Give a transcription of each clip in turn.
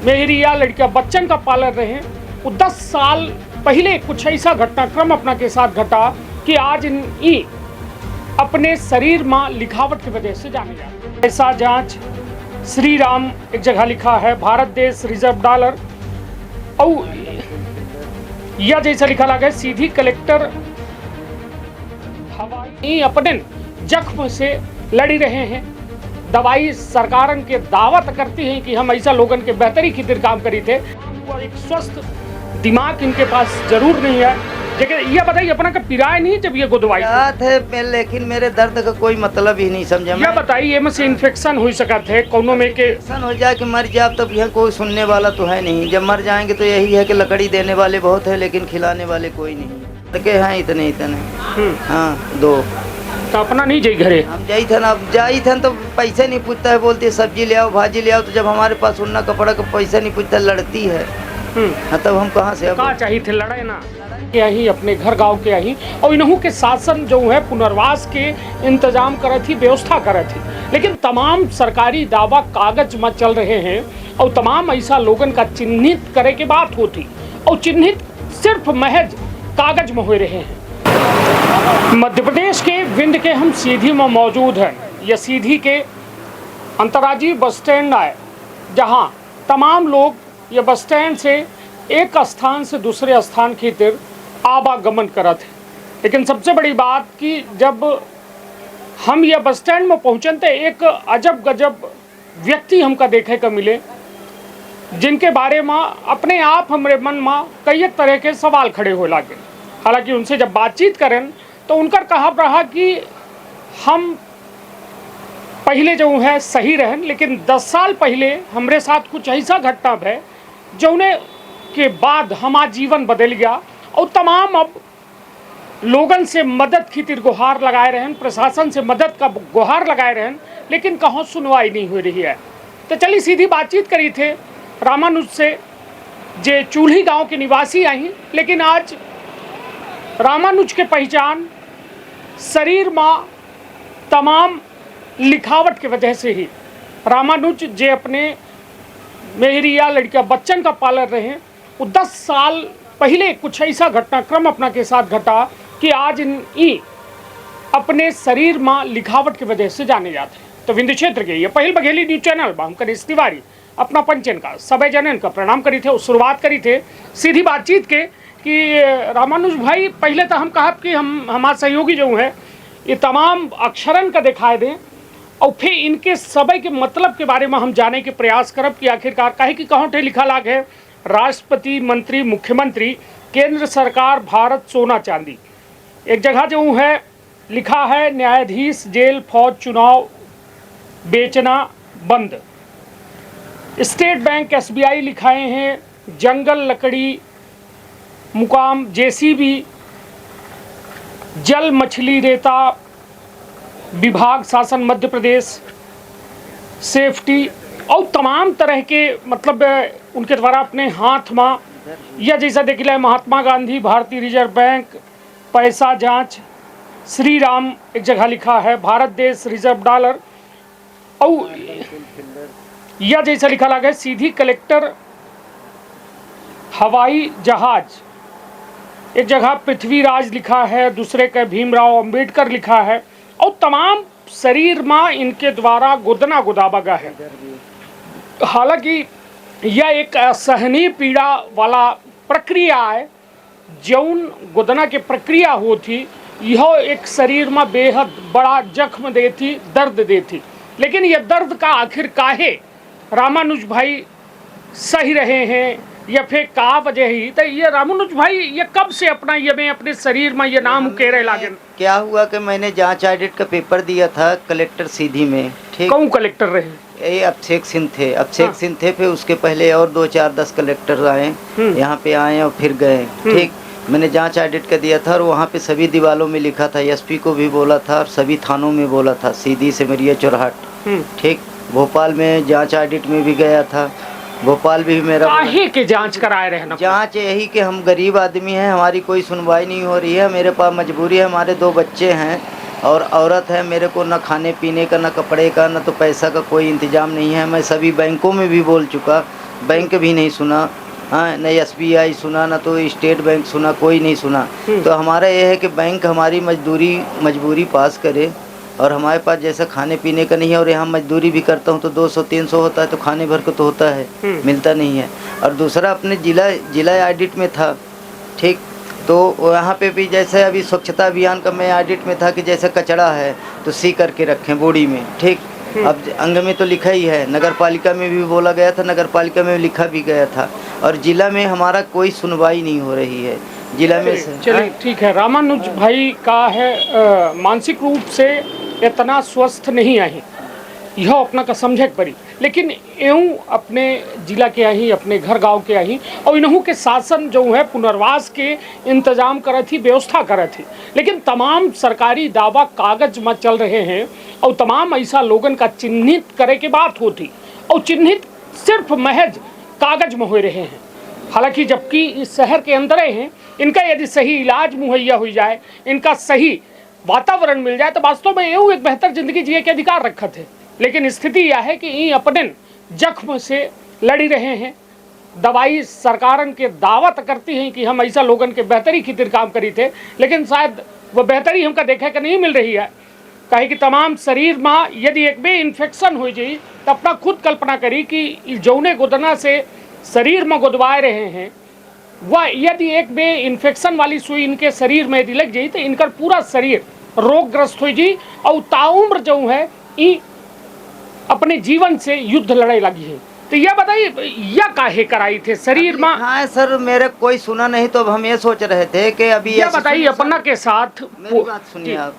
मेहरिया लड़कियां बच्चन का पालन रहे। वो 10 साल पहले कुछ ऐसा घटनाक्रम अपना के साथ घटा कि आज इन अपने शरीर में लिखावट की वजह से जाने जाते। पैसा जांच श्री राम एक जगह लिखा है, भारत देश रिजर्व डॉलर, और यह जैसा लिखा लगा है सीधी कलेक्टर हवाई अपने जख्म से लड़ी रहे हैं। दवाई सरकार के दावत करती है कि हम ऐसा लोगों के बेहतरी खातिर काम करी थे। एक स्वस्थ दिमाग इनके पास जरूर नहीं है। लेकिन यह बताइए अपना का पिराए नहीं जब ये दवाई थे, लेकिन मेरे दर्द का कोई मतलब ही नहीं समझा। यह बताइए में से इन्फेक्शन हो सका थे कोनो में के हो जाए कि मर जाए, तब यह कोई सुनने वाला तो है नहीं। जब मर जाएंगे तो यही है कि लकड़ी देने वाले बहुत है लेकिन खिलाने वाले कोई नहीं। के हैं इतने हाँ 2 तो अपना नहीं जाई घरे। हम जाई थे ना, अब जाई थे तो पैसे नहीं पूछता है, बोलती है सब्जी ले आओ भाजी ले आओ। तो जब हमारे पास उन्ना कपड़ा का पैसा नहीं पूछता, लड़ती है। हाँ, तब हम कहाँ से कहाँ चाहिए थे लड़ाई ना के ही अपने घर गांव के ही। और इन्हों के शासन जो है पुनर्वास के इंतजाम करे थी, व्यवस्था करे थी। लेकिन तमाम सरकारी दावा कागज में चल रहे हैं और तमाम ऐसा लोगन का चिन्हित करे के बात होती और चिन्हित सिर्फ महज कागज में हो रहे हैं। मध्य प्रदेश के विंध्य के हम सीधी में मौजूद हैं। यह सीधी के अंतर्राज्यीय बस स्टैंड है, जहां तमाम लोग ये बस स्टैंड से एक स्थान से दूसरे स्थान की तरफ आवागमन करत है। लेकिन सबसे बड़ी बात कि जब हम यह बस स्टैंड में पहुँचे तो एक अजब गजब व्यक्ति हमका देखे को मिले, जिनके बारे में अपने आप हमारे मन में कई तरह के सवाल खड़े हो लगे। हालांकि उनसे जब बातचीत करें तो उनका कहा रहा कि हम पहले जो है सही रहें, लेकिन 10 साल पहले हमारे साथ कुछ ऐसा घटना है जौने के बाद हमारा जीवन बदल गया। और तमाम अब लोगन से मदद की तिर गुहार लगाए रहें, प्रशासन से मदद का गुहार लगाए रहें, लेकिन कहाँ सुनवाई नहीं हो रही है। तो चलिए सीधी बातचीत करी थे रामानुज से, जे चूल्ही गांव के निवासी आई। लेकिन आज रामानुज के पहचान शरीर में तमाम लिखावट की वजह से ही। रामानुज जे अपने मेहरिया लड़कियां बच्चन का पालन रहे। वो 10 साल पहले कुछ ऐसा घटनाक्रम अपना के साथ घटा कि आज इन अपने शरीर में लिखावट की वजह से जाने जाते हैं। तो विंध्य क्षेत्र के ये पहल बघेली न्यूज चैनल हम कनीष तिवारी अपना पंचन का सभी जनन का प्रणाम करी थे। शुरुआत करी थे सीधी बातचीत के कि रामानुज भाई, पहले तो हम कहा कि हम हमारे सहयोगी जो है ये तमाम अक्षरन का दिखाए दें और फिर इनके सभी के मतलब के बारे में हम जाने के प्रयास करब कि आखिरकार काहे कि कहाँ ठे लिखा लाग है राष्ट्रपति, मंत्री, मुख्यमंत्री, केंद्र सरकार, भारत सोना चांदी। एक जगह जो है लिखा है न्यायाधीश जेल फौज चुनाव बेचना बंद। स्टेट बैंक SBI लिखाए हैं, जंगल लकड़ी मुकाम JCB, जल मछली रेता विभाग शासन मध्य प्रदेश, सेफ्टी और तमाम तरह के मतलब उनके द्वारा अपने हाथ में या जैसा देख लिया महात्मा गांधी, भारतीय रिजर्व बैंक, पैसा जांच श्री राम एक जगह लिखा है, भारत देश रिजर्व डॉलर, और यह जैसा लिखा लगा है सीधी कलेक्टर हवाई जहाज। एक जगह पृथ्वीराज लिखा है, दूसरे का भीमराव अंबेडकर लिखा है और तमाम शरीर में इनके द्वारा गुदना गुदाबगा है। हालांकि यह एक असहनीय पीड़ा वाला प्रक्रिया है। जौन गुदना की प्रक्रिया होती यह एक शरीर में बेहद बड़ा जख्म देती, दर्द देती। लेकिन यह दर्द का आखिर काहे रामानुज भाई सही रहे हैं या फिर का वजह ही। तो ये रामानुज भाई ये कब से अपना ये में अपने शरीर में ये नाम कह रहे लागे? क्या हुआ कि मैंने जांच ऑडिट का पेपर दिया था कलेक्टर सीधी में। ठीक, कौन कलेक्टर रहे? ये अभिषेक सिंह थे। अभिषेक सिंह थे, फिर उसके पहले और 2 4 10 कलेक्टर आए, यहाँ पे आए और फिर गए। ठीक, मैंने जांच ऑडिट का दिया था और वहाँ पे सभी दीवारों में लिखा था, SP को भी बोला था और सभी थानों में बोला था, सीधी सिमरिया चौराहट। ठीक, भोपाल में जांच ऑडिट में भी गया था। भोपाल भी मेरा काहे के जांच कराए रहे ना? जांच यही कि हम गरीब आदमी हैं, हमारी कोई सुनवाई नहीं हो रही है, मेरे पास मजबूरी है, हमारे 2 बच्चे हैं और औरत है, मेरे को न खाने पीने का, न कपड़े का, न तो पैसा का कोई इंतजाम नहीं है। मैं सभी बैंकों में भी बोल चुका, बैंक भी नहीं सुना, हाँ, न SBI सुना, न तो स्टेट बैंक सुना, कोई नहीं सुना। तो हमारा ये है कि बैंक हमारी मजबूरी पास करे, और हमारे पास जैसा खाने पीने का नहीं है, और यहाँ मजदूरी भी करता हूँ तो 200-300 होता है, तो खाने भर को तो होता है, मिलता नहीं है। और दूसरा अपने जिला ऑडिट में था, ठीक, तो वहाँ पे भी जैसे अभी स्वच्छता अभियान का मैं ऑडिट में था कि जैसे कचरा है तो सी करके रखें बोड़ी में, ठीक। अब अंग में तो लिखा ही है, नगर पालिका में भी बोला गया था, नगर पालिका में लिखा भी गया था, और जिला में हमारा कोई सुनवाई नहीं हो रही है जिला में। चलिए ठीक है, रामानुज भाई का है मानसिक रूप से इतना स्वस्थ नहीं आहे, यह अपना का समझे पड़ी, लेकिन यूँ अपने जिला के आई, अपने घर गांव के आई, और इन्हों के शासन जो है पुनर्वास के इंतजाम करे थी, व्यवस्था करे थी, लेकिन तमाम सरकारी दावा कागज में चल रहे हैं, और तमाम ऐसा लोगन का चिन्हित करे के बात होती, और चिन्हित सिर्फ महज कागज में हो रहे हैं। हालांकि जबकि इस शहर के अंदर हैं, इनका यदि सही इलाज मुहैया हो जाए, इनका सही वातावरण मिल जाए, तो वास्तव में यूँ एक बेहतर जिंदगी जिए के अधिकार रखा थे। लेकिन स्थिति यह है कि ये अपने जख्म से लड़ी रहे हैं। दवाई सरकारन के दावत करती हैं कि हम ऐसा लोगन के बेहतरी खातिर काम करी थे, लेकिन शायद वह बेहतरी हमका देखे के नहीं मिल रही है। कहे कि तमाम शरीर में यदि एक बे इन्फेक्शन हो जाए तो अपना खुद कल्पना करी कि जौने गोदना से शरीर में गुदवाए रहे हैं, वह यदि एक बे इन्फेक्शन वाली सुई इनके शरीर में यदि लग जाए तो इनका पूरा शरीर रोगग्रस्त हो जाए, और ताउम्र जो है ई अपने जीवन से युद्ध लड़ाई लगी है। तो यह बताइए, यह काहे कराई थे शरीर में? हाँ सर, मेरे कोई सुना नहीं, तो अब हम ये सोच रहे थे कि अभी यह बताइए अपना के साथ। मेरी बात सुनिए आप,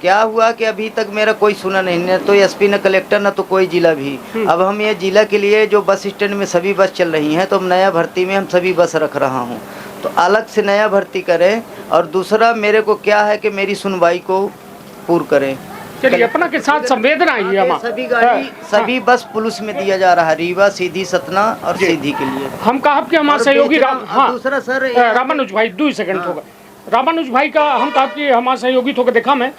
क्या हुआ कि अभी तक मेरा कोई सुना नहीं, न तो SP न कलेक्टर, न तो कोई जिला भी। अब हम ये जिला के लिए जो बस स्टैंड में सभी बस चल रही हैं, तो हम नया भर्ती में हम सभी बस रख रहा हूँ, तो अलग से नया भर्ती करें, और दूसरा मेरे को क्या है कि मेरी सुनवाई को पूर्ण करें। चलिए अपना के साथ संवेदना ही है। सभी गाड़ी सभी बस पुलिस में दिया जा रहा है, रीवा, सीधी, सतना और सीधी के लिए। हम कहा कि हमारे सहयोगी दूसरा सर रामानुज भाई 2 सेकंड होगा, रामानुज भाई का हम कहा कि हमारे सहयोगी तो देखा मैं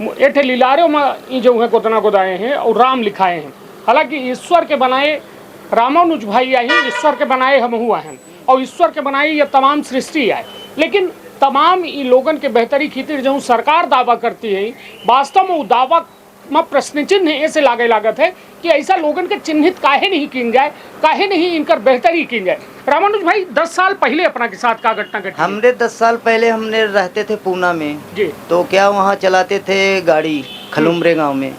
एठे लीलारे में ये जो है गोदना गोदाए हैं और राम लिखाए हैं। हालांकि ईश्वर के बनाए रामानुज भाई आई, ईश्वर के बनाए हम हुआ हैं, और ईश्वर के बनाए ये तमाम सृष्टि आए, लेकिन तमाम ये लोगन के बेहतरी खातिर जो सरकार दावा करती है, वास्तव में वो दावा में प्रश्न चिन्ह ऐसे लागे लागत है कि ऐसा लोगन के चिन्हित काहे नहीं की जाए, काहे नहीं इनकर बेहतरी की जाए। रामानुज भाई 10 साल पहले अपना के साथ का घटना घटी? हमने 10 साल पहले हमने रहते थे पूना में जी, तो क्या वहाँ चलाते थे गाड़ी खलुमरे गांव में,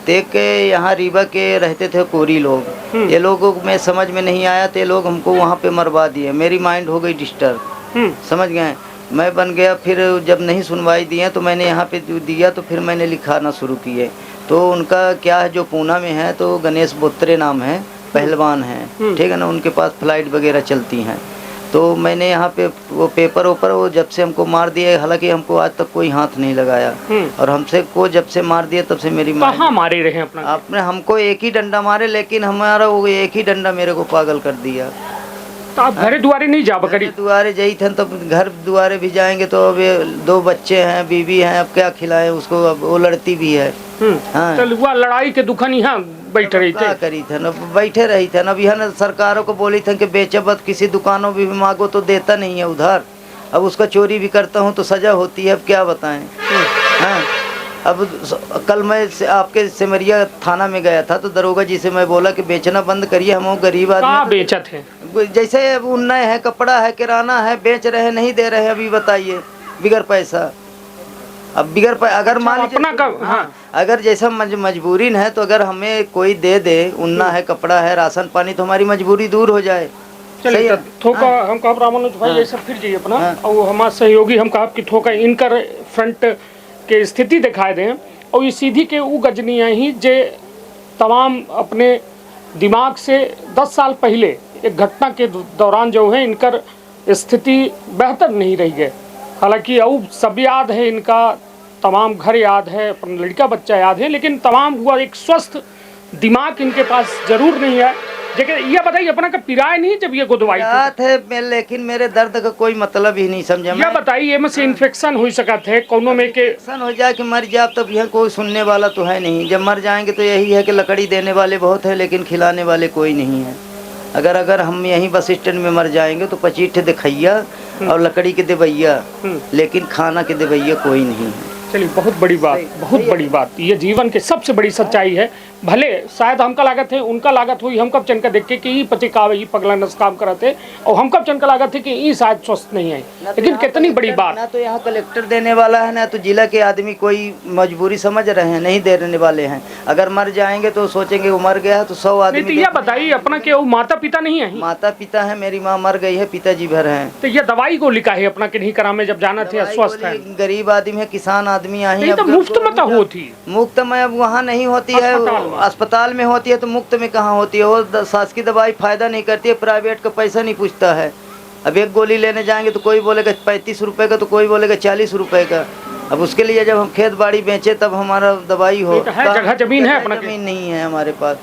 देख के यहाँ रीवा के रहते थे कोरी लोग, ये लोगों में समझ में नहीं आया, तो लोग हमको वहाँ पे मरवा दिए, मेरी माइंड हो गई डिस्टर्ब, समझ गए, मैं बन गया। फिर जब नहीं सुनवाई दिए तो मैंने यहाँ पे दिया, तो फिर मैंने लिखाना शुरू किए। तो उनका क्या है, जो पूना में है, तो गणेश बोत्रे नाम है, पहलवान हैं, ठीक है ना, उनके पास फ्लाइट वगैरह चलती हैं। तो मैंने यहाँ पे वो पेपर ऊपर वो जब से हमको मार दिए, हालांकि हमको आज तक कोई हाथ नहीं लगाया, और हमसे को जब से मार दिया तब से मेरी कहाँ मारे रहे अपना? आपने हमको एक ही डंडा मारे, लेकिन हमारा वो एक ही डंडा मेरे को पागल कर दिया। तो आप घरे दुआरे नहीं जा करी? दुआरे जाई थे, तो घर दुआरे भी जाएंगे तो अब 2 बच्चे हैं, बीवी हैं, अब क्या खिलाएं उसको, अब वो लड़ती भी है। हाँ, तो वो लड़ाई के दुखन यहाँ बैठे रही थे, करी थे न, बैठे रही थे न। अब यहाँ सरकारों को बोली थे कि बेचबत किसी दुकानों भी मांगो तो देता नहीं है उधार, अब उसका चोरी भी करता हूँ तो सजा होती है, अब क्या बताएं। हाँ, अब कल मैं आपके सिमरिया थाना में गया था, तो दरोगा जी से मैं बोला कि बेचना बंद करिए, हम गरीब आदमी बेचा थे, जैसे अब उन्ना है, कपड़ा है, किराना है, बेच रहे नहीं दे रहे, अभी बताइए बिगर पैसा। अब बिगर अगर मान लीजिए हाँ, अगर जैसा मजबूरी है, तो अगर हमें कोई दे दे, उन्ना है, कपड़ा है, राशन पानी, तो हमारी मजबूरी दूर हो जाए। चलिए थोका हम कहा रामानुज भाई ऐसा फिर जाइए अपना, और हमारे सहयोगी हम कहा कि थोका इनकर फ्रंट के स्थिति दिखाए दें, और ये सीधी के वो गजनियाँ ही जे तमाम अपने दिमाग से 10 साल पहले एक घटना के दौरान जो है इनकर स्थिति बेहतर नहीं रही है। हालांकि अब सब याद है, इनका तमाम घर याद है, अपना लड़का बच्चा याद है, लेकिन तमाम हुआ एक स्वस्थ दिमाग इनके पास जरूर नहीं है। यह बताइए अपना का पिराए नहीं जब ये गुदवाई थे, लेकिन मेरे दर्द का कोई मतलब ही नहीं समझा। यह बताइए में से इन्फेक्शन हो सका थे कोनो में के इन्फेक्शन हो जाए कि मर जाए, तब यह कोई सुनने वाला तो है नहीं। जब मर जाएंगे तो यही है कि लकड़ी देने वाले बहुत है, लेकिन खिलाने वाले कोई नहीं है। अगर हम यहीं बस स्टैंड में मर जाएंगे तो 25 ठे दिखैया और लकड़ी के देवैया, लेकिन खाना के देवैया कोई नहीं है। चलिए, बहुत बड़ी बात, बहुत बड़ी बात। ये जीवन की सबसे बड़ी सच्चाई है। भले शायद हमका लागत है, उनका लागत हुई, हम कब चनका देख के कि ये पति का ये पगला नस काम करते, और हम कब चनका लागत है कि ये शायद स्वस्थ नहीं है। लेकिन कितनी बड़ी बात, ना तो यहाँ कलेक्टर देने वाला है, ना तो जिला के आदमी कोई मजबूरी समझ रहे हैं, नहीं देने वाले हैं। अगर मर जाएंगे तो सोचेंगे वो मर गया तो 100 आदमी। तो यह बताइए अपना के वो माता पिता नहीं है? माता पिता है, मेरी माँ मर गई है, पिताजी भर हैं। तो ये दवाई को लिखा है अपना के नहीं करा में जब जाना थे, अस्वस्थ है, गरीब आदमी है, किसान आदमी आई तो मुफ्त में तो होती, मुफ्त में अब वहाँ नहीं होती है, अस्पताल में होती है, तो मुफ्त में कहाँ होती है। वो शासकीय दवाई फायदा नहीं करती है, प्राइवेट का पैसा नहीं पूछता है। अब एक गोली लेने जाएंगे तो कोई बोलेगा 35 रुपए का, तो कोई बोलेगा 40 रुपए का। अब उसके लिए जब हम खेत बाड़ी बेचे तब हमारा दवाई हो। जगह जमीन है अपना, जमीन नहीं है हमारे पास,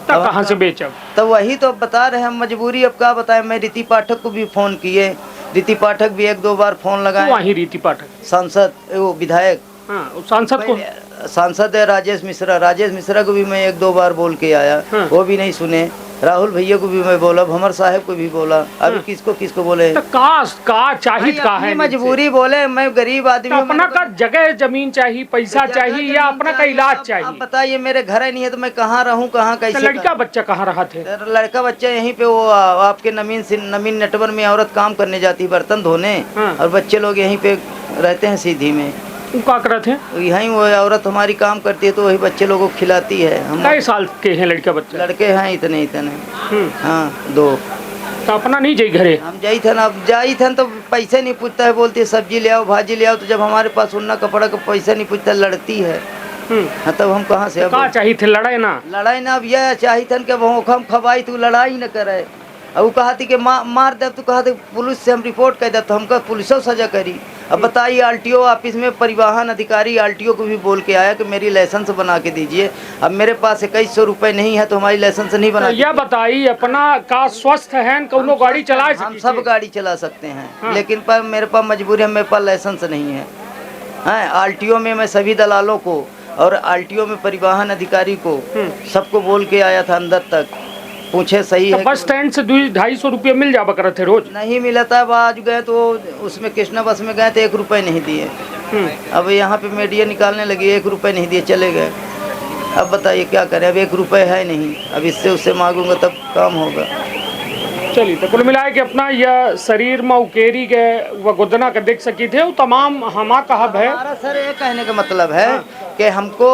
तब कहाँ से बेचा? तो वही तो बता रहे हैं हम, मजबूरी अब क्या बताएं। मैं रीति पाठक को भी फोन किए, रीति पाठक भी 1-2 बार फोन लगाए। वही रीति पाठक सांसद, वो विधायक, सांसद को, सांसद है राजेश मिश्रा को भी मैं 1-2 बार बोल के आया, वो भी नहीं सुने। राहुल भैया को भी मैं बोला, भंवर साहब को भी बोला, अभी किसको बोले। तो का चाहिए का है मजबूरी बोले, मैं गरीब आदमी, तो अपना का जगह जमीन चाहिए, पैसा चाहिए, या अपना का इलाज चाहिए। अब बताइए, मेरे घर ही नहीं है तो मैं कहाँ रहूँ, कहाँ कैसे? लड़का बच्चा कहाँ रहा थे? लड़का बच्चा यहीं पे वो आपके नमीन नेटवर्क में औरत काम करने जाती है, बर्तन धोने, और बच्चे लोग यहीं पे रहते हैं सीधी में। क्या करते हैं? यहीं वो औरत हमारी काम करती है, तो वही बच्चे लोगों को खिलाती है। हम कई साल के हैं लड़का बच्चा? लड़के हैं इतने। हाँ, 2। तो अपना नहीं जाई घरे? हम जाई थे तो पैसे नहीं पूछता है, बोलती है सब्जी ले आओ, भाजी ले आओ। तो जब हमारे पास उन्ना कपड़ा का पैसा नहीं पूछता, लड़ती है। हाँ, तब हम कहाँ से? क्या चाहिए थे? लड़ाई ना अब यह चाहिए था कि हम खवाई तू लड़ाई न करे। अब वो कहा थी कि मार दे, तो कहा पुलिस से हम रिपोर्ट कर दे, तो हमका पुलिसों सजा करी। अब बताइए, आरटीओ ऑफिस में परिवहन अधिकारी आरटीओ को भी बोल के आया कि मेरी लाइसेंस बना के दीजिए। अब मेरे पास 2100 रुपए नहीं है, तो हमारी लाइसेंस नहीं बना। यह बताइए, अपना का स्वस्थ है, कौनो गाड़ी चला? हम सब गाड़ी चला सकते हैं, लेकिन पर मेरे पास मजबूरी है, मेरे पास लाइसेंस नहीं है। आरटीओ में मैं सभी दलालों को और आरटीओ में परिवहन अधिकारी को सबको बोल के आया था, अंदर तक पूछे सही है। बस स्टैंड से 200-250 रुपये मिल जावा करे थे रोज? नहीं मिला था। आज गए तो उसमें कृष्णा बस में गए तो 1 रुपए नहीं दिए। अब यहाँ पे मीडिया निकालने लगी, 1 रुपए नहीं दिए, चले गए। अब बताइए क्या करें, अब 1 रुपए है नहीं, अब इससे उससे मांगूंगा तब काम होगा। चलिए, तो कुल मिलाए कि अपना यह शरीर में उकेरी गए व गुदना का देख सकी थे, वो तमाम हमा कहब है। हमारा सर ये कहने का मतलब है कि हमको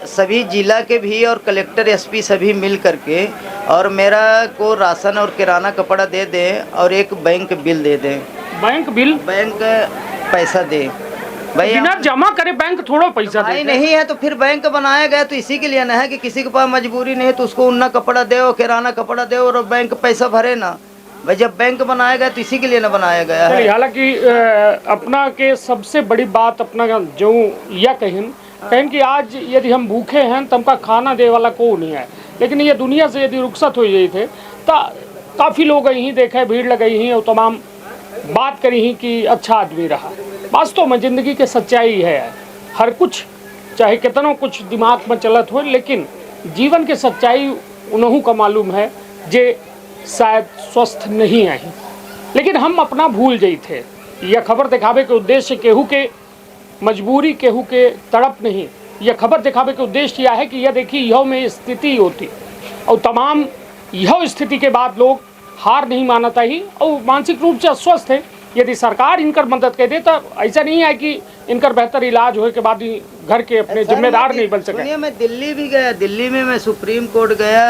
सभी जिला के भी और कलेक्टर एसपी सभी मिल करके और मेरा को राशन और किराना कपड़ा दे दें और एक बैंक बिल दे दें। बैंक पैसा दे भाई, बिना जमा करे बैंक थोड़ा पैसा दे नहीं है, तो फिर बैंक बनाया गया तो इसी के लिए ना है कि किसी के पास मजबूरी नहीं है तो उसको उन्ना कपड़ा दे और किराना कपड़ा दे और बैंक पैसा भरे ना। भाई, जब बैंक बनाया गया तो इसी के लिए ना बनाया गया है। हालांकि अपना के सबसे बड़ी बात अपना जो यह कहें कि आज यदि हम भूखे हैं तो हमका खाना दे वाला को नहीं है, लेकिन ये दुनिया से यदि रुखसत हो गई थे तो काफ़ी लोग यहीं देखे, भीड़ लगाई ही और तमाम बात करी ही कि अच्छा आदमी रहा। वास्तव में ज़िंदगी की सच्चाई है, हर कुछ चाहे कितना कुछ दिमाग में चलत हो, लेकिन जीवन की सच्चाई उन्हों का मालूम है जे शायद स्वस्थ नहीं आई, लेकिन हम अपना भूल गई थे। यह खबर दिखावे के उद्देश्य केहू के मजबूरी, केहू के तड़प नहीं, यह खबर दिखावे के उद्देश्य यह है कि यह देखिए यह में स्थिति होती और तमाम यह स्थिति के बाद लोग हार नहीं मानता ही और मानसिक रूप से अस्वस्थ है। यदि सरकार इनकर मदद कर दे तो ऐसा नहीं है कि इनकर बेहतर इलाज होने के बाद ही घर के अपने जिम्मेदार नहीं बन सके। मैं दिल्ली भी गया, दिल्ली में मैं सुप्रीम कोर्ट गया,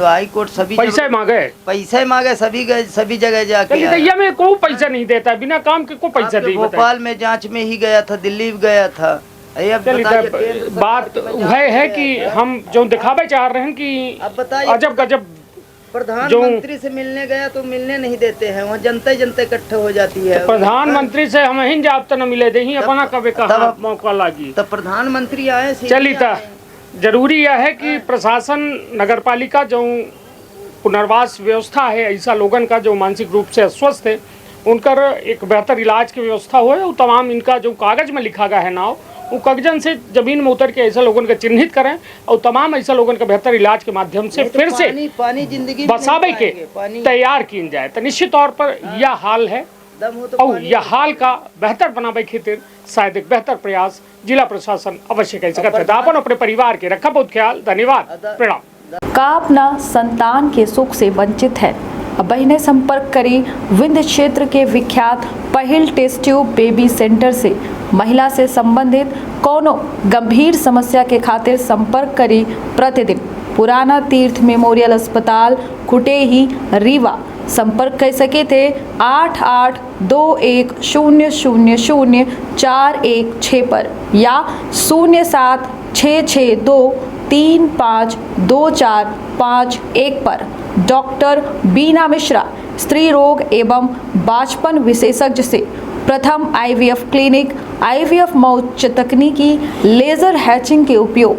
हाई कोर्ट, सभी पैसे मांगे सभी जगह जाके। दैया में कोई पैसा नहीं देता, बिना काम के कोई पैसा नहीं। भोपाल में जांच में ही गया था, दिल्ली गया था। बात वह है कि हम जो दिखावे चाह रहे हैं कि अजब गजब। प्रधानमंत्री से मिलने गया तो मिलने नहीं देते हैं, वहाँ जनता इकट्ठे हो जाती है। तो प्रधानमंत्री से हम ही जाब तो न मिले दे ही अपना कभी कहा मौका लागी तब प्रधानमंत्री आए। चली था जरूरी यह है कि प्रशासन, नगर पालिका जो पुनर्वास व्यवस्था है, ऐसा लोगन का जो मानसिक रूप से अस्वस्थ है उनकर एक बेहतर इलाज की व्यवस्था हो, तमाम इनका जो कागज में लिखा गया है नाव वो कागजन से जमीन में उतर के ऐसा लोगों का चिन्हित करें और तमाम ऐसा लोगों का बेहतर इलाज के माध्यम से फिर से पानी जिंदगी में बसावे के नहीं पाएंगे, तैयार की जाए। तो निश्चित तौर पर यह हाल है दम हो तो और पानी यह हाल का बेहतर बनावे खातिर शायद एक बेहतर प्रयास जिला प्रशासन अवश्य कर सकते हैं। अपन अपने परिवार के रखा बहुत ख्याल। धन्यवाद, प्रणाम। का अपना संतान के सुख से वंचित है, अब बहने संपर्क करी विंध्य क्षेत्र के विख्यात पहिल टेस्ट ट्यूब बेबी सेंटर से। महिला से संबंधित कोनो गंभीर समस्या के खातिर संपर्क करी प्रतिदिन पुराना तीर्थ मेमोरियल अस्पताल कुटेही रीवा। संपर्क कर सके थे 8821000416 पर या 0766235245 पर। डॉक्टर बीना मिश्रा, स्त्री रोग एवं बांझपन विशेषज्ञ से प्रथम IVF क्लिनिक, IVF में उच्च तकनीकी लेजर हैचिंग के उपयोग